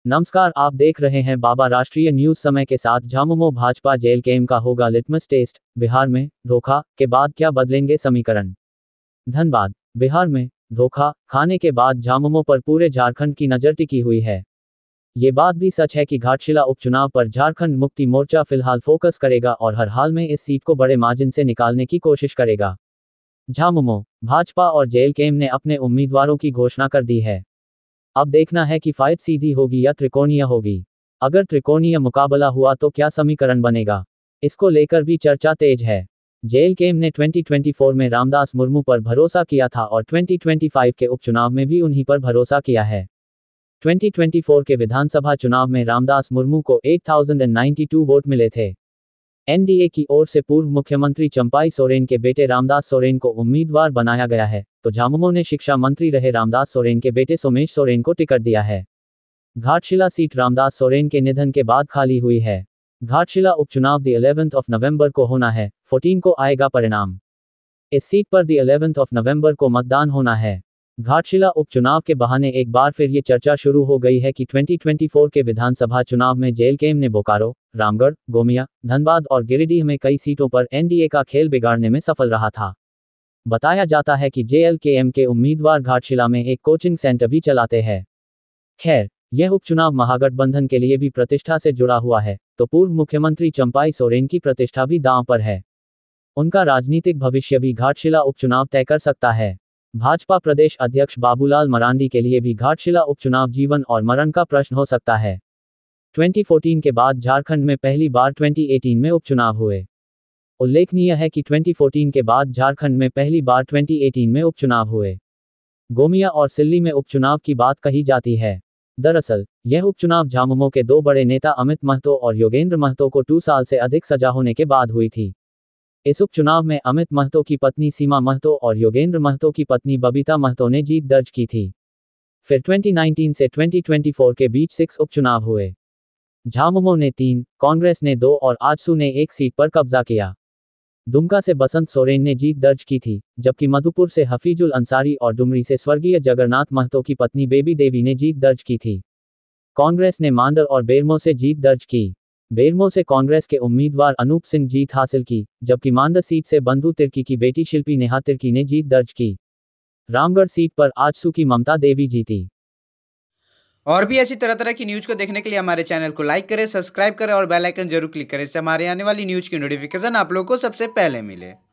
नमस्कार, आप देख रहे हैं बाबा राष्ट्रीय न्यूज समय के साथ। झामुमो भाजपा जेल केम का होगा लिटमस टेस्ट। बिहार में धोखा के बाद क्या बदलेंगे समीकरण। धनबाद। बिहार में धोखा खाने के बाद झामुमो पर पूरे झारखंड की नजर टिकी हुई है। ये बात भी सच है कि घाटशिला उपचुनाव पर झारखंड मुक्ति मोर्चा फिलहाल फोकस करेगा और हर हाल में इस सीट को बड़े मार्जिन से निकालने की कोशिश करेगा। झामुमो, भाजपा और जेल केम ने अपने उम्मीदवारों की घोषणा कर दी है। अब देखना है कि फाइट सीधी होगी या त्रिकोणीय होगी। अगर त्रिकोणीय मुकाबला हुआ तो क्या समीकरण बनेगा, इसको लेकर भी चर्चा तेज है। जेल केम ने 2024 में रामदास मुर्मू पर भरोसा किया था और 2025 के उपचुनाव में भी उन्हीं पर भरोसा किया है। 2024 के विधानसभा चुनाव में रामदास मुर्मू को 8092 वोट मिले थे। एनडीए की ओर से पूर्व मुख्यमंत्री चंपाई सोरेन के बेटे रामदास सोरेन को उम्मीदवार बनाया गया है, तो झामुमो ने शिक्षा मंत्री रहे रामदास सोरेन के बेटे सोमेश सोरेन को टिकट दिया है। घाटशिला सीट रामदास सोरेन के निधन के बाद खाली हुई है। घाटशिला उपचुनाव 11 नवंबर को होना है, 14 को आएगा परिणाम। इस सीट पर 11 नवंबर को मतदान होना है। घाटशिला उपचुनाव के बहाने एक बार फिर ये चर्चा शुरू हो गई है कि 2024 के विधानसभा चुनाव में जेल केम ने बोकारो, रामगढ़, गोमिया, धनबाद और गिरिडीह में कई सीटों पर एनडीए का खेल बिगाड़ने में सफल रहा था। बताया जाता है कि जेएलकेएम के उम्मीदवार घाटशिला में एक कोचिंग सेंटर भी चलाते हैं। खैर, यह उपचुनाव महागठबंधन के लिए भी प्रतिष्ठा से जुड़ा हुआ है, तो पूर्व मुख्यमंत्री चंपाई सोरेन की प्रतिष्ठा भी दांव पर है। उनका राजनीतिक भविष्य भी घाटशिला उपचुनाव तय कर सकता है। भाजपा प्रदेश अध्यक्ष बाबूलाल मरांडी के लिए भी घाटशिला उपचुनाव जीवन और मरण का प्रश्न हो सकता है। 2014 के बाद झारखंड में पहली बार 2018 में उपचुनाव हुए। उल्लेखनीय है कि 2014 के बाद झारखंड में पहली बार 2018 में उपचुनाव हुए। गोमिया और सिल्ली में उपचुनाव की बात कही जाती है। दरअसल, यह उपचुनाव झामुमो के दो बड़े नेता अमित महतो और योगेंद्र महतो को 2 साल से अधिक सजा होने के बाद हुई थी। इस उपचुनाव में अमित महतो की पत्नी सीमा महतो और योगेंद्र महतो की पत्नी बबीता महतो ने जीत दर्ज की थी। फिर 2019 से 2024 के बीच 6 उपचुनाव हुए। झामुमो ने 3, कांग्रेस ने 2 और आजसू ने 1 सीट पर कब्जा किया। दुमका से बसंत सोरेन ने जीत दर्ज की थी, जबकि मधुपुर से हफीजुल अंसारी और डुमरी से स्वर्गीय जगन्नाथ महतो की पत्नी बेबी देवी ने जीत दर्ज की थी। कांग्रेस ने मांडर और बेरमो से जीत दर्ज की। बेरमो से कांग्रेस के उम्मीदवार अनूप सिंह जीत हासिल की, जबकि मांडर सीट से बंधु तिर्की की बेटी शिल्पी नेहा तिर्की ने जीत दर्ज की। रामगढ़ सीट पर आजसू की ममता देवी जीती। और भी ऐसी तरह तरह की न्यूज को देखने के लिए हमारे चैनल को लाइक करें, सब्सक्राइब करें और बेल आइकन जरूर क्लिक करें, इससे हमारे आने वाली न्यूज की नोटिफिकेशन आप लोगों को सबसे पहले मिले।